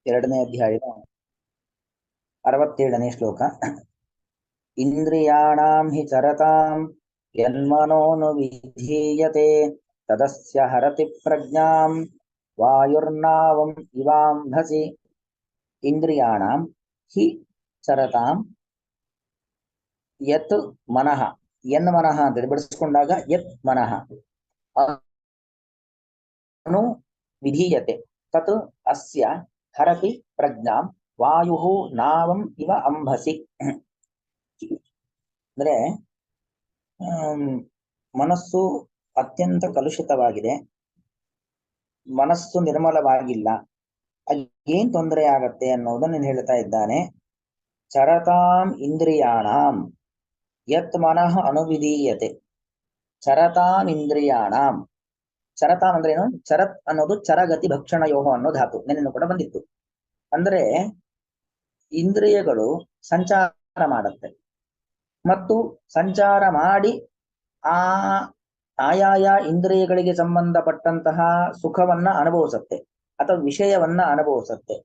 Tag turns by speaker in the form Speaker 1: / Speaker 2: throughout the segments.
Speaker 1: ಎರಡನೇ ಅಧ್ಯಾಯದ 67ನೇ ಶ್ಲೋಕ. ಇಂದ್ರಿಯಾಣಾಂ ಹಿ ಚರತಾಂ ಯನ್ಮನೋನು ವಿಧೀಯತೆ ತದಸ್ಯ ಹರತಿ ಪ್ರಜ್ಞಾಂ ವಾಯುರ್ನಾವಂ ಇವಾಂಭಸಿ. ಇಂದ್ರಿಯಾಣಾಂ ಹಿ ಚರತಾಂ ಯತ್ ಮನಃ, ಎನ್ ಮನಃ ಅಂತ ಬಿಡಿಸ್ಕೊಂಡಾಗ ಯತ್ ಮನಃ ಅನು ವಿಧೀಯತೆ ತತ್ ಅಸ್ಯ ಹರತಿ ಪ್ರಜ್ಞಾಂ ವಾಯುಃ ನಾವಂ ಇವ ಅಂಭಸಿ. ಅಂದ್ರೆ ಮನಸ್ಸು ಅತ್ಯಂತ ಕಲುಷಿತವಾಗಿದೆ, ಮನಸ್ಸು ನಿರ್ಮಲವಾಗಿಲ್ಲ, ಏನ್ ತೊಂದರೆ ಆಗತ್ತೆ ಅನ್ನೋದನ್ನು ಹೇಳ್ತಾ ಇದ್ದಾನೆ. ಚರತಾಂ ಇಂದ್ರಿಯಾಣಾಂ ಯತ್ ಮನಃ ಅನುವಿಧೀಯತೆ. ಚರತಾಂ ಇಂದ್ರಿಯಾಣಾಂ, ಚರತಾಂ ಅಂದ್ರೆ ಏನು? ಚರತ್ ಅನ್ನೋದು ಚರಗತಿ ಭಕ್ಷಣ ಯೋಹ ಅನ್ನೋ ಧಾತು, ನೆನ್ನೆನೂ ಕೂಡ ಬಂದಿತ್ತು. ಅಂದ್ರೆ ಇಂದ್ರಿಯಗಳು ಸಂಚಾರ ಮಾಡುತ್ತೆ ಮತ್ತು ಸಂಚಾರ ಮಾಡಿ ಆಯಾಯ ಇಂದ್ರಿಯಗಳಿಗೆ ಸಂಬಂಧಪಟ್ಟಂತಹ ಸುಖವನ್ನ ಅನುಭವಿಸುತ್ತೆ ಅಥವಾ ವಿಷಯವನ್ನ ಅನುಭವಿಸುತ್ತೆ.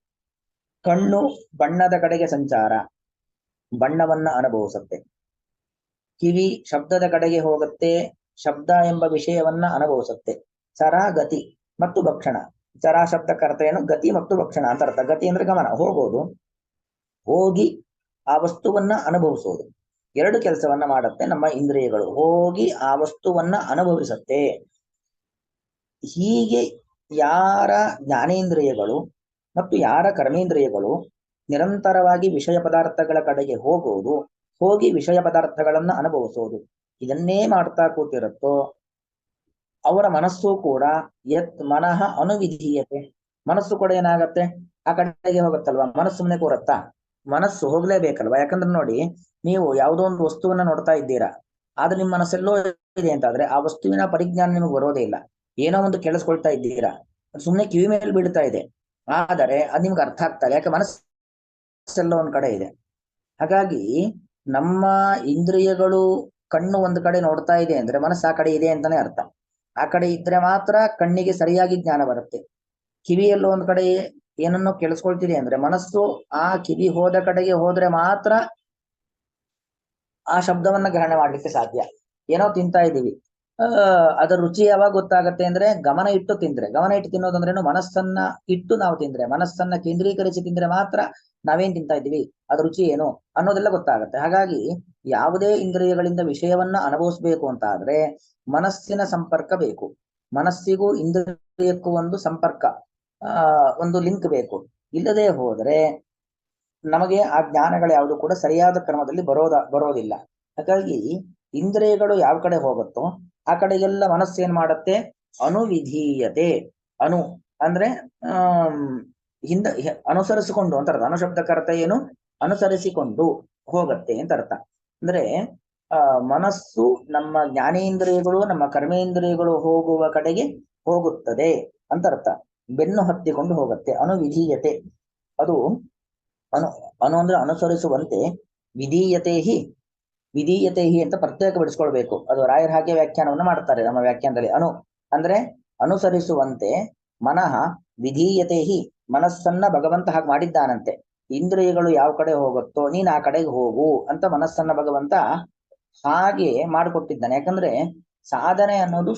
Speaker 1: ಕಣ್ಣು ಬಣ್ಣದ ಕಡೆಗೆ ಸಂಚಾರ, ಬಣ್ಣವನ್ನ ಅನುಭವಿಸುತ್ತೆ. ಕಿವಿ ಶಬ್ದದ ಕಡೆಗೆ ಹೋಗುತ್ತೆ, ಶಬ್ದ ಎಂಬ ವಿಷಯವನ್ನ ಅನುಭವಿಸುತ್ತೆ. ಚರ ಗತಿ ಮತ್ತು ಭಕ್ಷಣ. ಚರ ಶಬ್ದಕ್ಕೆ ಅರ್ಥ ಏನು? ಗತಿ ಮತ್ತು ಭಕ್ಷಣ ಅಂತ ಅರ್ಥ. ಗತಿ ಅಂದ್ರೆ ಗಮನ, ಹೋಗೋದು, ಹೋಗಿ ಆ ವಸ್ತುವನ್ನ ಅನುಭವಿಸೋದು. ಎರಡು ಕೆಲಸವನ್ನ ಮಾಡುತ್ತೆ ನಮ್ಮ ಇಂದ್ರಿಯಗಳು, ಹೋಗಿ ಆ ವಸ್ತುವನ್ನ ಅನುಭವಿಸುತ್ತೆ. ಹೀಗೆ ಯಾರ ಜ್ಞಾನೇಂದ್ರಿಯಗಳು ಮತ್ತು ಯಾರ ಕರ್ಮೇಂದ್ರಿಯಗಳು ನಿರಂತರವಾಗಿ ವಿಷಯ ಪದಾರ್ಥಗಳ ಕಡೆಗೆ ಹೋಗೋದು, ಹೋಗಿ ವಿಷಯ ಪದಾರ್ಥಗಳನ್ನ ಅನುಭವಿಸೋದು, ಇದನ್ನೇ ಮಾಡ್ತಾ ಕೂತಿರುತ್ತೋ ಅವರ ಮನಸ್ಸು ಕೂಡ ಯತ್ ಮನಃ ಅನುವಿಧೀಯತೆ. ಮನಸ್ಸು ಕೂಡ ಏನಾಗತ್ತೆ? ಆ ಕಡೆಗೆ ಹೋಗುತ್ತಲ್ವಾ. ಮನಸ್ಸು ಸುಮ್ಮನೆ ಕೂರತ್ತಾ? ಮನಸ್ಸು ಹೋಗ್ಲೇಬೇಕಲ್ವಾ. ಯಾಕಂದ್ರೆ ನೋಡಿ, ನೀವು ಯಾವುದೋ ಒಂದು ವಸ್ತುವನ್ನ ನೋಡ್ತಾ ಇದ್ದೀರಾ, ಆದ್ರೆ ನಿಮ್ಮ ಮನಸ್ಸೆಲ್ಲೋ ಇದೆ ಅಂತಾದ್ರೆ ಆ ವಸ್ತುವಿನ ಪರಿಜ್ಞಾನ ನಿಮಗೆ ಬರೋದೇ ಇಲ್ಲ. ಏನೋ ಒಂದು ಕೇಳಿಸ್ಕೊಳ್ತಾ ಇದ್ದೀರಾ, ಸುಮ್ಮನೆ ಕಿವಿ ಮೇಲೆ ಬೀಳ್ತಾ ಇದೆ, ಆದರೆ ಅದು ನಿಮ್ಗೆ ಅರ್ಥ ಆಗ್ತಾ ಇಲ್ಲ, ಯಾಕೆ? ಮನಸ್ಸೆಲ್ಲೋ ಒಂದ್ ಕಡೆ ಇದೆ. ಹಾಗಾಗಿ ನಮ್ಮ ಇಂದ್ರಿಯಗಳು, ಕಣ್ಣು ಒಂದು ಕಡೆ ನೋಡ್ತಾ ಇದೆ ಅಂದ್ರೆ ಮನಸ್ಸು ಆ ಕಡೆ ಇದೆ ಅಂತಾನೆ ಅರ್ಥ. ಆ ಕಡೆ ಇದ್ರೆ ಮಾತ್ರ ಕಣ್ಣಿಗೆ ಸರಿಯಾಗಿ ಜ್ಞಾನ ಬರುತ್ತೆ. ಕಿವಿಯಲ್ಲೋ ಒಂದ್ ಕಡೆ ಏನನ್ನೋ ಕೇಳಿಸ್ಕೊಳ್ತಿದೆ ಅಂದ್ರೆ ಮನಸ್ಸು ಆ ಕಿವಿ ಹೋದ ಕಡೆಗೆ ಹೋದ್ರೆ ಮಾತ್ರ ಆ ಶಬ್ದವನ್ನ ಗ್ರಹಣ ಮಾಡ್ಲಿಕ್ಕೆ ಸಾಧ್ಯ. ಏನೋ ತಿಂತಾ ಇದ್ದೀವಿ, ಅದರ ರುಚಿ ಯಾವಾಗ ಗೊತ್ತಾಗತ್ತೆ ಅಂದ್ರೆ ಗಮನ ಇಟ್ಟು ತಿಂದ್ರೆ. ಗಮನ ಇಟ್ಟು ತಿನ್ನೋದಂದ್ರೇನು? ಮನಸ್ಸನ್ನ ಇಟ್ಟು ನಾವು ತಿಂದ್ರೆ, ಮನಸ್ಸನ್ನ ಕೇಂದ್ರೀಕರಿಸಿ ತಿಂದ್ರೆ ಮಾತ್ರ ನಾವೇನ್ ತಿಂತಾ ಇದ್ದೀವಿ, ಅದ್ರ ರುಚಿ ಏನು ಅನ್ನೋದೆಲ್ಲ ಗೊತ್ತಾಗತ್ತೆ. ಹಾಗಾಗಿ ಯಾವುದೇ ಇಂದ್ರಿಯಗಳಿಂದ ವಿಷಯವನ್ನ ಅನುಭವಿಸ್ಬೇಕು ಅಂತ ಆದ್ರೆ ಮನಸ್ಸಿನ ಸಂಪರ್ಕ ಬೇಕು. ಮನಸ್ಸಿಗೂ ಇಂದ್ರಿಯಕ್ಕೂ ಒಂದು ಸಂಪರ್ಕ, ಒಂದು ಲಿಂಕ್ ಬೇಕು. ಇಲ್ಲದೆ ಹೋದ್ರೆ ನಮಗೆ ಆ ಜ್ಞಾನಗಳು ಯಾವುದು ಕೂಡ ಸರಿಯಾದ ಕ್ರಮದಲ್ಲಿ ಬರೋದಿಲ್ಲ. ಹಾಗಾಗಿ ಇಂದ್ರಿಯಗಳು ಯಾವ ಕಡೆ ಹೋಗುತ್ತೋ ಆ ಕಡೆಗೆಲ್ಲ ಮನಸ್ಸು ಏನ್ ಮಾಡತ್ತೆ? ಅನುವಿಧೀಯತೆ. ಅನು ಅಂದ್ರೆ ಹಿಂದ ಅನುಸರಿಸಿಕೊಂಡು ಅಂತ ಅರ್ಥ. ಅನುಶಬ್ದಕ್ಕೆ ಅರ್ಥ ಏನು? ಅನುಸರಿಸಿಕೊಂಡು ಹೋಗತ್ತೆ ಅಂತ ಅರ್ಥ. ಅಂದ್ರೆ ಮನಸ್ಸು ನಮ್ಮ ಜ್ಞಾನೇಂದ್ರಿಯಗಳು, ನಮ್ಮ ಕರ್ಮೇಂದ್ರಿಯಗಳು ಹೋಗುವ ಕಡೆಗೆ ಹೋಗುತ್ತದೆ ಅಂತ ಅರ್ಥ. ಬೆನ್ನು ಹತ್ತಿಕೊಂಡು ಹೋಗುತ್ತೆ. ಅನುವಿಧೀಯತೆ ಅದು ಅನು ಅಂದ್ರೆ ಅನುಸರಿಸುವಂತೆ. ವಿಧೀಯತೆ ಹಿ, ವಿಧೀಯತೆ ಹಿ ಅಂತ ಪ್ರತ್ಯೇಕ ಬಿಡಿಸ್ಕೊಳ್ಬೇಕು. ಅದು ರಾಯರ ಹಾಗೆ ವ್ಯಾಖ್ಯಾನವನ್ನು ಮಾಡ್ತಾರೆ ನಮ್ಮ ವ್ಯಾಖ್ಯಾನದಲ್ಲಿ. ಅನು ಅಂದ್ರೆ ಅನುಸರಿಸುವಂತೆ, ಮನಃ ವಿಧೀಯತೆ ಹಿ, ಮನಸ್ಸನ್ನ ಭಗವಂತ ಹಾಗೆ ಮಾಡಿದ್ದಾನಂತೆ. ಇಂದ್ರಿಯಗಳು ಯಾವ ಕಡೆ ಹೋಗುತ್ತೋ ನೀನ್ ಆ ಕಡೆಗೆ ಹೋಗು ಅಂತ ಮನಸ್ಸನ್ನ ಭಗವಂತ ಹಾಗೆ ಮಾಡಿಕೊಟ್ಟಿದ್ದಾನೆ. ಯಾಕಂದ್ರೆ ಸಾಧನೆ ಅನ್ನೋದು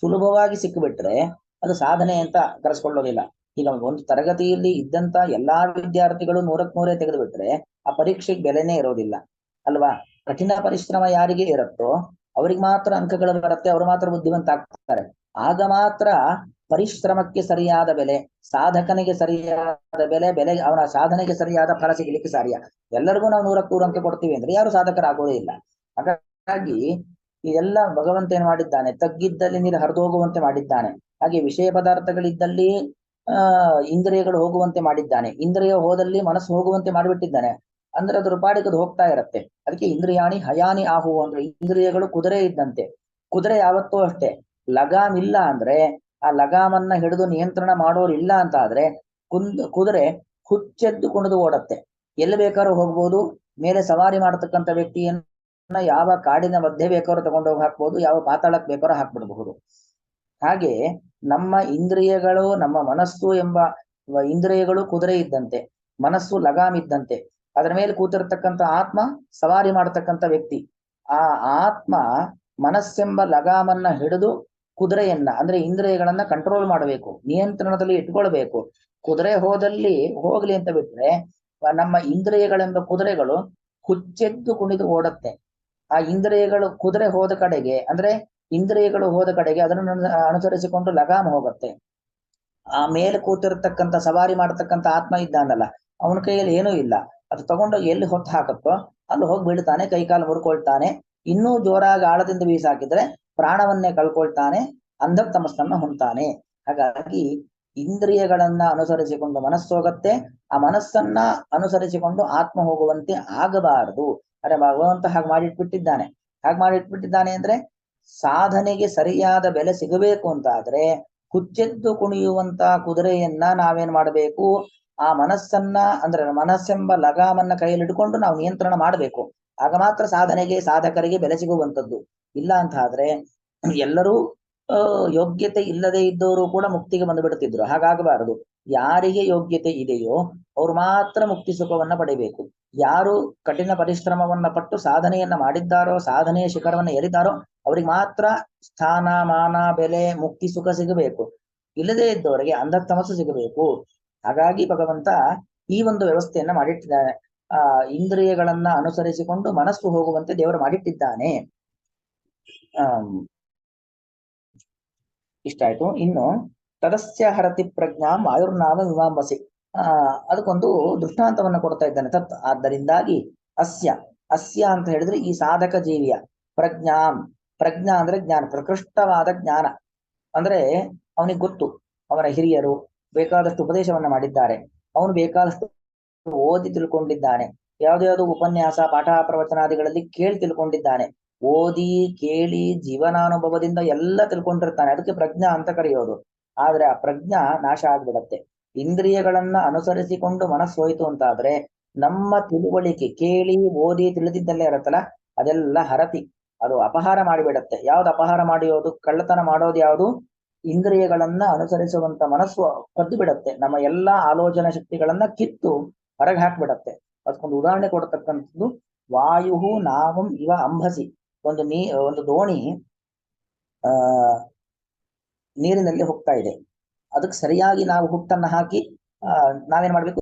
Speaker 1: ಸುಲಭವಾಗಿ ಸಿಕ್ಕಿಬಿಟ್ರೆ ಅದು ಸಾಧನೆ ಅಂತ ಕರೆಸ್ಕೊಳ್ಳೋದಿಲ್ಲ. ಈಗ ಒಂದು ತರಗತಿಯಲ್ಲಿ ಇದ್ದಂತ ಎಲ್ಲಾ ವಿದ್ಯಾರ್ಥಿಗಳು 100ಕ್ಕೆ 100 ತೆಗೆದು ಬಿಟ್ರೆ ಆ ಪರೀಕ್ಷೆಗೆ ಬೆಲೆನೇ ಇರೋದಿಲ್ಲ ಅಲ್ವಾ. ಕಠಿಣ ಪರಿಶ್ರಮ ಯಾರಿಗೆ ಇರುತ್ತೋ ಅವ್ರಿಗೆ ಮಾತ್ರ ಅಂಕಗಳು ಬರುತ್ತೆ, ಅವರು ಮಾತ್ರ ಬುದ್ಧಿವಂತ ಆಗ್ತಾರೆ. ಆಗ ಮಾತ್ರ ಪರಿಶ್ರಮಕ್ಕೆ ಸರಿಯಾದ ಬೆಲೆ, ಸಾಧಕನಿಗೆ ಸರಿಯಾದ ಬೆಲೆ ಅವನ ಸಾಧನೆಗೆ ಸರಿಯಾದ ಫಲ ಸಿಗಲಿಕ್ಕೆ ಸಾಧ್ಯ. ಎಲ್ಲರಿಗೂ ನಾವು 100ಕ್ಕೆ 100 ಅಂಕ ಕೊಡ್ತೀವಿ ಅಂದ್ರೆ ಯಾರು ಸಾಧಕರಾಗೋದೇ ಇಲ್ಲ. ಹಾಗಾಗಿ ಇದೆಲ್ಲ ಭಗವಂತ ಏನ್ ಮಾಡಿದ್ದಾನೆ? ತಗ್ಗಿದ್ದಲ್ಲಿ ನೀರು ಹರಿದೋಗುವಂತೆ ಮಾಡಿದ್ದಾನೆ. ಹಾಗೆ ವಿಷಯ ಪದಾರ್ಥಗಳಿದ್ದಲ್ಲಿ ಇಂದ್ರಿಯಗಳು ಹೋಗುವಂತೆ ಮಾಡಿದ್ದಾನೆ. ಇಂದ್ರಿಯ ಹೋದಲ್ಲಿ ಮನಸ್ಸು ಹೋಗುವಂತೆ ಮಾಡಿಬಿಟ್ಟಿದ್ದಾನೆ. ಅಂದ್ರೆ ಅದ್ರ ಪಾಡಿಗೆ ಹೋಗ್ತಾ ಇರತ್ತೆ. ಅದಕ್ಕೆ ಇಂದ್ರಿಯಾಣಿ ಹಯಾನಿ ಆಹು ಅಂದ್ರೆ ಇಂದ್ರಿಯಗಳು ಕುದುರೆ ಇದ್ದಂತೆ. ಕುದುರೆ ಯಾವತ್ತೂ ಅಷ್ಟೇ, ಲಗಾಮ್ ಇಲ್ಲ ಅಂದ್ರೆ, ಆ ಲಗಾಮನ್ನ ಹಿಡಿದು ನಿಯಂತ್ರಣ ಮಾಡೋರು ಇಲ್ಲ ಅಂತ ಆದ್ರೆ ಕುದುರೆ ಹುಚ್ಚೆದ್ದು ಕುಣಿದು ಓಡತ್ತೆ. ಎಲ್ಲಿ ಬೇಕಾದ್ರೂ ಹೋಗ್ಬೋದು. ಮೇಲೆ ಸವಾರಿ ಮಾಡತಕ್ಕಂಥ ವ್ಯಕ್ತಿಯನ್ನ ಯಾವ ಕಾಡಿನ ಮಧ್ಯೆ ಬೇಕಾದ್ರೂ ತಗೊಂಡೋಗಿ ಹಾಕ್ಬೋದು, ಯಾವ ಪಾತಾಳಕ್ಕೆ ಬೇಕಾದ್ರೂ ಹಾಕ್ಬಿಡಬಹುದು. ಹಾಗೆ ನಮ್ಮ ಇಂದ್ರಿಯಗಳು, ನಮ್ಮ ಮನಸ್ಸು ಎಂಬ ಇಂದ್ರಿಯಗಳು ಕುದುರೆ ಇದ್ದಂತೆ, ಮನಸ್ಸು ಲಗಾಮ್ ಇದ್ದಂತೆ, ಅದರ ಮೇಲೆ ಕೂತಿರ್ತಕ್ಕಂಥ ಆತ್ಮ ಸವಾರಿ ಮಾಡತಕ್ಕಂಥ ವ್ಯಕ್ತಿ. ಆ ಆತ್ಮ ಮನಸ್ಸೆಂಬ ಲಗಾಮನ್ನ ಹಿಡಿದು ಕುದುರೆಯನ್ನ ಅಂದ್ರೆ ಇಂದ್ರಿಯಗಳನ್ನ ಕಂಟ್ರೋಲ್ ಮಾಡಬೇಕು, ನಿಯಂತ್ರಣದಲ್ಲಿ ಇಟ್ಕೊಳ್ಬೇಕು. ಕುದುರೆ ಹೋದಲ್ಲಿ ಹೋಗ್ಲಿ ಅಂತ ಬಿಟ್ರೆ ನಮ್ಮ ಇಂದ್ರಿಯಗಳೆಂಬ ಕುದುರೆಗಳು ಹುಚ್ಚೆದ್ದು ಕುಣಿದು ಓಡತ್ತೆ. ಆ ಇಂದ್ರಿಯಗಳು ಕುದುರೆ ಹೋದ ಕಡೆಗೆ ಅಂದ್ರೆ ಇಂದ್ರಿಯಗಳು ಹೋದ ಕಡೆಗೆ ಅದನ್ನು ಅನುಸರಿಸಿಕೊಂಡು ಲಗಾಮ ಹೋಗುತ್ತೆ. ಆ ಮೇಲೆ ಕೂತಿರ್ತಕ್ಕಂಥ ಸವಾರಿ ಮಾಡತಕ್ಕಂಥ ಆತ್ಮ ಇದ್ದಾನಲ್ಲ, ಅವನ ಕೈಯಲ್ಲಿ ಏನೂ ಇಲ್ಲ. ಅದು ತಗೊಂಡೋಗಿ ಎಲ್ಲಿ ಹೊತ್ತು ಹಾಕತ್ತೋ ಅಲ್ಲಿ ಹೋಗಿ ಬೀಳ್ತಾನೆ, ಕೈಕಾಲು ಮುರ್ಕೊಳ್ತಾನೆ. ಇನ್ನೂ ಜೋರಾಗಿ ಆಳದಿಂದ ಬೀಸಾಕಿದ್ರೆ ಪ್ರಾಣವನ್ನೇ ಕಳ್ಕೊಳ್ತಾನೆ, ಅಂಧತಮಸ್ಸನ್ನ ಹೊಂತಾನೆ. ಹಾಗಾಗಿ ಇಂದ್ರಿಯಗಳನ್ನ ಅನುಸರಿಸಿಕೊಂಡು ಮನಸ್ಸು ಹೋಗತ್ತೆ, ಆ ಮನಸ್ಸನ್ನ ಅನುಸರಿಸಿಕೊಂಡು ಆತ್ಮ ಹೋಗುವಂತೆ ಆಗಬಾರದು. ಅರೆ ಭಗವಂತ ಹಾಗೆ ಮಾಡಿಟ್ಬಿಟ್ಟಿದ್ದಾನೆ. ಹಾಗೆ ಮಾಡಿಟ್ಬಿಟ್ಟಿದ್ದಾನೆ ಅಂದ್ರೆ ಸಾಧನೆಗೆ ಸರಿಯಾದ ಬೆಲೆ ಸಿಗಬೇಕು ಅಂತ ಆದ್ರೆ ಹುಚ್ಚೆದ್ದು ಕುಣಿಯುವಂತ ಕುದುರೆಯನ್ನ ನಾವೇನ್ ಮಾಡಬೇಕು, ಆ ಮನಸ್ಸನ್ನ ಅಂದ್ರೆ ಮನಸ್ಸೆಂಬ ಲಗಾಮನ್ನ ಕೈಯಲ್ಲಿ ಇಟ್ಕೊಂಡು ನಾವು ನಿಯಂತ್ರಣ ಮಾಡಬೇಕು. ಆಗ ಮಾತ್ರ ಸಾಧನೆಗೆ ಸಾಧಕರಿಗೆ ಬೆಲೆ ಸಿಗುವಂಥದ್ದು. ಇಲ್ಲ ಅಂತ ಆದ್ರೆ ಎಲ್ಲರೂ ಯೋಗ್ಯತೆ ಇಲ್ಲದೆ ಇದ್ದವರು ಕೂಡ ಮುಕ್ತಿಗೆ ಬಂದು ಬಿಡುತ್ತಿದ್ರು. ಹಾಗಾಗಬಾರದು. ಯಾರಿಗೆ ಯೋಗ್ಯತೆ ಇದೆಯೋ ಅವ್ರು ಮಾತ್ರ ಮುಕ್ತಿ ಸುಖವನ್ನ ಪಡಿಬೇಕು. ಯಾರು ಕಠಿಣ ಪರಿಶ್ರಮವನ್ನ ಪಟ್ಟು ಸಾಧನೆಯನ್ನ ಮಾಡಿದ್ದಾರೋ, ಸಾಧನೆಯ ಶಿಖರವನ್ನ ಏರಿದ್ದಾರೋ ಅವ್ರಿಗೆ ಮಾತ್ರ ಸ್ಥಾನ ಮಾನ ಬೆಲೆ ಮುಕ್ತಿ ಸುಖ ಸಿಗಬೇಕು. ಇಲ್ಲದೆ ಇದ್ದವರಿಗೆ ಅಂಧತಮಸ್ಸು ಸಿಗಬೇಕು. ಹಾಗಾಗಿ ಭಗವಂತ ಈ ಒಂದು ವ್ಯವಸ್ಥೆಯನ್ನ ಮಾಡಿಟ್ಟಿದ್ದಾನೆ. ಇಂದ್ರಿಯಗಳನ್ನ ಅನುಸರಿಸಿಕೊಂಡು ಮನಸ್ಸು ಹೋಗುವಂತೆ ದೇವರು ಮಾಡಿಟ್ಟಿದ್ದಾನೆ. ಇಷ್ಟ ಆಯ್ತು. ಇನ್ನು ತದಸ್ಯ ಹರತಿ ಪ್ರಜ್ಞಾ ವಾಯುರ್ನಾಮ ವಿಮಾಂಬಸಿ, ಅದಕ್ಕೊಂದು ದೃಷ್ಟಾಂತವನ್ನ ಕೊಡ್ತಾ ಇದ್ದಾನೆ. ತತ್ ಆದ್ದರಿಂದಾಗಿ ಅಸ್ಯ ಅಸ್ಯ ಅಂತ ಹೇಳಿದ್ರೆ ಈ ಸಾಧಕ ಜೀವಿಯ ಪ್ರಜ್ಞಾ ಅಂದ್ರೆ ಜ್ಞಾನ, ಪ್ರಕೃಷ್ಟವಾದ ಜ್ಞಾನ. ಅಂದ್ರೆ ಅವನಿಗೆ ಗೊತ್ತು, ಅವನ ಹಿರಿಯರು ಬೇಕಾದಷ್ಟು ಉಪದೇಶವನ್ನ ಮಾಡಿದ್ದಾರೆ, ಅವನು ಬೇಕಾದಷ್ಟು ಓದಿ ತಿಳ್ಕೊಂಡಿದ್ದಾನೆ, ಯಾವ್ದು ಉಪನ್ಯಾಸ ಪಾಠ ಪ್ರವಚನಾದಿಗಳಲ್ಲಿ ಕೇಳಿ ತಿಳ್ಕೊಂಡಿದ್ದಾನೆ. ಓದಿ ಕೇಳಿ ಜೀವನಾನುಭವದಿಂದ ಎಲ್ಲ ತಿಳ್ಕೊಂಡಿರ್ತಾನೆ. ಅದಕ್ಕೆ ಪ್ರಜ್ಞಾ ಅಂತ ಕರೆಯೋದು. ಆದ್ರೆ ಆ ಪ್ರಜ್ಞಾ ನಾಶ ಆಗ್ಬಿಡತ್ತೆ. ಇಂದ್ರಿಯಗಳನ್ನ ಅನುಸರಿಸಿಕೊಂಡು ಮನಸ್ಸು ಹೋಯ್ತು ಅಂತಾದ್ರೆ ನಮ್ಮ ತಿಳುವಳಿಕೆ ಕೇಳಿ ಓದಿ ತಿಳಿದಿದ್ದಲ್ಲೇ ಇರತ್ತಲ್ಲ, ಅದೆಲ್ಲ ಹರತಿ, ಅದು ಅಪಹಾರ ಮಾಡಿಬಿಡತ್ತೆ. ಯಾವ್ದು ಅಪಹಾರ ಮಾಡಿಯೋದು? ಕಳ್ಳತನ ಮಾಡೋದು ಯಾವುದು? ಇಂದ್ರಿಯಗಳನ್ನ ಅನುಸರಿಸುವಂತ ಮನಸ್ಸು ಕದ್ದು ಬಿಡತ್ತೆ. ನಮ್ಮ ಎಲ್ಲಾ ಆಲೋಚನಾ ಶಕ್ತಿಗಳನ್ನ ಕಿತ್ತು ಹೊರಗೆ ಹಾಕ್ಬಿಡತ್ತೆ. ಅದಕ್ಕೊಂದು ಉದಾಹರಣೆ ಕೊಡತಕ್ಕಂಥದ್ದು ವಾಯು ನಾವಂ ಇವ ಅಂಬಸಿ. ಒಂದು ದೋಣಿ ನೀರಿನಲ್ಲಿ ಹೋಗ್ತಾ ಇದೆ. ಅದಕ್ಕೆ ಸರಿಯಾಗಿ ನಾವು ಹುಟ್ಟನ್ನ ಹಾಕಿ ನಾವೇನ್ ಮಾಡ್ಬೇಕು?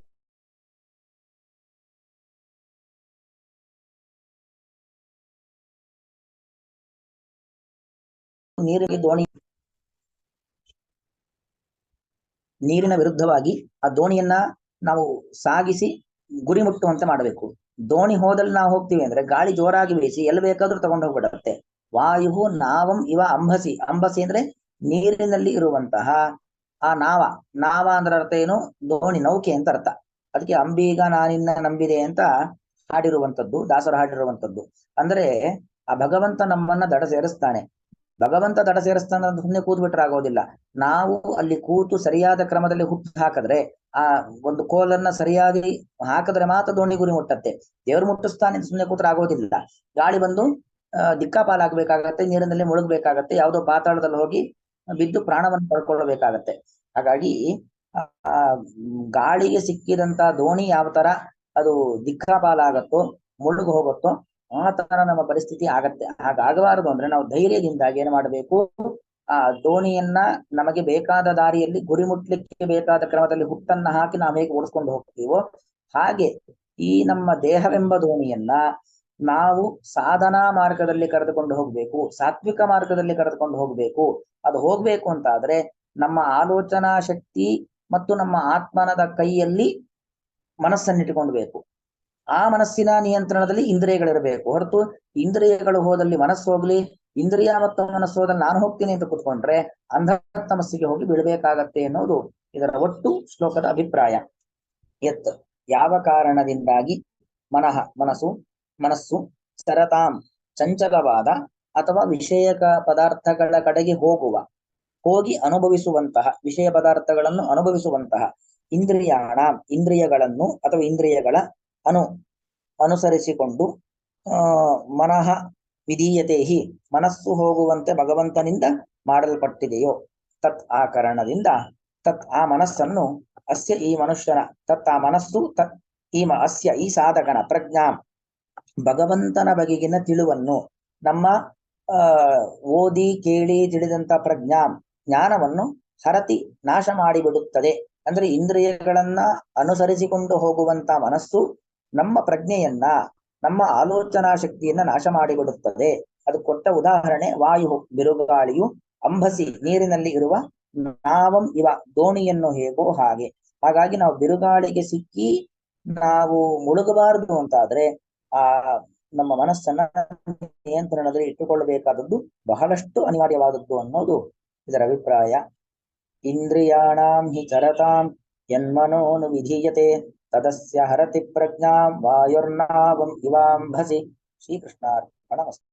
Speaker 1: ನೀರಿನ ವಿರುದ್ಧವಾಗಿ ಆ ದೋಣಿಯನ್ನ ನಾವು ಸಾಗಿಸಿ ಗುರಿ ಮುಟ್ಟುವಂತೆ ಮಾಡಬೇಕು. ದೋಣಿ ಹೋದಲ್ಲಿ ನಾವು ಹೋಗ್ತೀವಿ ಅಂದ್ರೆ ಗಾಳಿ ಜೋರಾಗಿ ಬೀಸಿ ಎಲ್ಲಿ ಬೇಕಾದ್ರೂ ತಗೊಂಡು ಹೋಗ್ಬಿಡತ್ತೆ. ವಾಯು ನಾವಂ ಇವ ಅಂಬಸಿ. ಅಂಬಸಿ ಅಂದ್ರೆ ನೀರಿನಲ್ಲಿ ಇರುವಂತಹ ಆ ನಾವ ಅಂದ್ರೆ ಅರ್ಥ ಏನು? ದೋಣಿ, ನೌಕೆ ಅಂತ ಅರ್ಥ. ಅದಕ್ಕೆ ಅಂಬೀಗ ನಾನಿನ್ನ ನಂಬಿದೆ ಅಂತ ಹಾಡಿರುವಂತದ್ದು, ದಾಸರು ಹಾಡಿರುವಂತದ್ದು. ಅಂದ್ರೆ ಆ ಭಗವಂತ ನಮ್ಮನ್ನ ದಡ ಸೇರಿಸ್ತಾನೆ. ಭಗವಂತ ದಡ ಸೇರಿಸ್ತಾನೆ ಅಂತ ಸುಮ್ಮನೆ ಕೂತು ಬಿಟ್ರೆ ಆಗೋದಿಲ್ಲ. ನಾವು ಅಲ್ಲಿ ಕೂತು ಸರಿಯಾದ ಕ್ರಮದಲ್ಲಿ ಹುಟ್ಟು ಹಾಕಿದ್ರೆ, ಆ ಒಂದು ಕೋಲನ್ನ ಸರಿಯಾಗಿ ಹಾಕಿದ್ರೆ ಮಾತ್ರ ದೋಣಿ ಗುರಿ ಮುಟ್ಟತ್ತೆ. ದೇವರು ಮುಟ್ಟಿಸ್ತಾನೆ ಅಂತ ಸುಮ್ಮನೆ ಕೂತ್ರೆ ಆಗೋದಿಲ್ಲ. ಗಾಳಿ ಬಂದು ದಿಕ್ಕಾಪಾಲಾಗಬೇಕಾಗತ್ತೆ, ನೀರಿನಲ್ಲಿ ಮುಳುಗಬೇಕಾಗತ್ತೆ, ಯಾವುದೋ ಪಾತಾಳದಲ್ಲಿ ಹೋಗಿ ಬಿದ್ದು ಪ್ರಾಣವನ್ನು ಪಡ್ಕೊಳ್ಳಬೇಕಾಗತ್ತೆ. ಹಾಗಾಗಿ ಗಾಳಿಗೆ ಸಿಕ್ಕಿದಂತ ದೋಣಿ ಯಾವ ತರ ಅದು ದಿಕ್ಕಾಪಾಲಾಗತ್ತೋ, ಮುಳುಗು ಹೋಗುತ್ತೋ, ಆ ತರ ನಮ್ಮ ಪರಿಸ್ಥಿತಿ ಆಗತ್ತೆ. ಹಾಗಾಗಬಾರದು ಅಂದ್ರೆ ನಾವು ಧೈರ್ಯದಿಂದಾಗಿ ಏನ್ ಮಾಡಬೇಕು? ಆ ದೋಣಿಯನ್ನ ನಮಗೆ ಬೇಕಾದ ದಾರಿಯಲ್ಲಿ ಗುರಿ ಮುಟ್ಲಿಕ್ಕೆ ಬೇಕಾದ ಕ್ರಮದಲ್ಲಿ ಹುಟ್ಟನ್ನ ಹಾಕಿ ನಾವು ಹೇಗೆ ಓಡಿಸ್ಕೊಂಡು ಹೋಗ್ತೀವೋ ಹಾಗೆ ಈ ನಮ್ಮ ದೇಹವೆಂಬ ದೋಣಿಯನ್ನ ನಾವು ಸಾಧನಾ ಮಾರ್ಗದಲ್ಲಿ ಕರೆದುಕೊಂಡು ಹೋಗ್ಬೇಕು, ಸಾತ್ವಿಕ ಮಾರ್ಗದಲ್ಲಿ ಕರೆದುಕೊಂಡು ಹೋಗ್ಬೇಕು. ಅದು ಹೋಗ್ಬೇಕು ಅಂತ ಆದ್ರೆ ನಮ್ಮ ಆಲೋಚನಾ ಶಕ್ತಿ ಮತ್ತು ನಮ್ಮ ಆತ್ಮನದ ಕೈಯಲ್ಲಿ ಮನಸ್ಸನ್ನಿಟ್ಟುಕೊಂಡ್ಬೇಕು. ಆ ಮನಸ್ಸಿನ ನಿಯಂತ್ರಣದಲ್ಲಿ ಇಂದ್ರಿಯಗಳಿರಬೇಕು. ಹೊರತು ಇಂದ್ರಿಯಗಳು ಹೋದಲ್ಲಿ ಮನಸ್ಸು ಹೋಗ್ಲಿ, ಇಂದ್ರಿಯ ಮತ್ತು ಮನಸ್ಸು ಹೋದಲ್ಲಿ ನಾನು ಹೋಗ್ತೀನಿ ಅಂತ ಕುತ್ಕೊಂಡ್ರೆ ಅಂಧತಮಸ್ಸಿಗೆ ಹೋಗಿ ಬೀಳ್ಬೇಕಾಗತ್ತೆ ಅನ್ನೋದು ಇದರ ಒಟ್ಟು ಶ್ಲೋಕದ ಅಭಿಪ್ರಾಯ. ಎತ್ ಯಾವ ಕಾರಣದಿಂದಾಗಿ ಮನಸ್ಸು ಸರತಾಂ ಚಂಚಲವಾದ ಅಥವಾ ವಿಷಯಕ ಪದಾರ್ಥಗಳ ಕಡೆಗೆ ಹೋಗಿ ಅನುಭವಿಸುವಂತಹ, ವಿಷಯ ಪದಾರ್ಥಗಳನ್ನು ಅನುಭವಿಸುವಂತಹ ಇಂದ್ರಿಯಗಳನ್ನು ಅಥವಾ ಇಂದ್ರಿಯಗಳ ಅನುಸರಿಸಿಕೊಂಡು ಮನಃ ವಿಧೀಯತೆ ಹಿ ಮನಸ್ಸು ಹೋಗುವಂತೆ ಭಗವಂತನಿಂದ ಮಾಡಲ್ಪಟ್ಟಿದೆಯೋ ತತ್ ಆ ಕಾರಣದಿಂದ ಆ ಮನಸ್ಸನ್ನು ಅಸ್ಯ ಈ ಮನುಷ್ಯನ ತತ್ತ ಮನಸ್ಸು ತತ್ ಅಸ್ಯ ಈ ಸಾಧಕನ ಪ್ರಜ್ಞಾ ಭಗವಂತನ ಬಗೆಗಿನ ತಿಳುವನ್ನು ನಮ್ಮ ಆ ಓದಿ ಕೇಳಿ ತಿಳಿದಂತ ಜ್ಞಾನವನ್ನು ಹರತಿ ನಾಶ ಮಾಡಿಬಿಡುತ್ತದೆ. ಅಂದ್ರೆ ಇಂದ್ರಿಯಗಳನ್ನ ಅನುಸರಿಸಿಕೊಂಡು ಹೋಗುವಂತ ಮನಸ್ಸು ನಮ್ಮ ಪ್ರಜ್ಞೆಯನ್ನ ನಮ್ಮ ಆಲೋಚನಾ ಶಕ್ತಿಯನ್ನ ನಾಶ ಮಾಡಿಬಿಡುತ್ತದೆ. ಅದು ಕೊಟ್ಟ ಉದಾಹರಣೆ ವಾಯು ಬಿರುಗಾಳಿಯು ಅಂಬಸಿ ನೀರಿನಲ್ಲಿ ಇರುವ ನಾವಂ ಇವ ದೋಣಿಯನ್ನು ಹೇಗೋ ಹಾಗೆ. ಹಾಗಾಗಿ ನಾವು ಬಿರುಗಾಳಿಗೆ ಸಿಕ್ಕಿ ನಾವು ಮುಳುಗಬಾರದು ಅಂತಾದ್ರೆ ಆ ನಮ್ಮ ಮನಸ್ಸನ್ನ ನಿಯಂತ್ರಣದಲ್ಲಿ ಇಟ್ಟುಕೊಳ್ಳಬೇಕಾದದ್ದು ಬಹಳಷ್ಟು ಅನಿವಾರ್ಯವಾದದ್ದು ಅನ್ನೋದು ಇದರ ಅಭಿಪ್ರಾಯ. ಇಂದ್ರಿಯಾಣಾಂ ಹಿ ಚರತಾಂ ಯನ್ಮನೋನು ವಿಧೀಯತೆ ತದಸ್ಯ ಹರತಿ ಪ್ರಜ್ಞಾಂ ವಾಯುರ್ನಾವಂ ಇವಾಂಭಸಿ. ಶ್ರೀಕೃಷ್ಣಾರ್ಪಣಮಸ್ತು.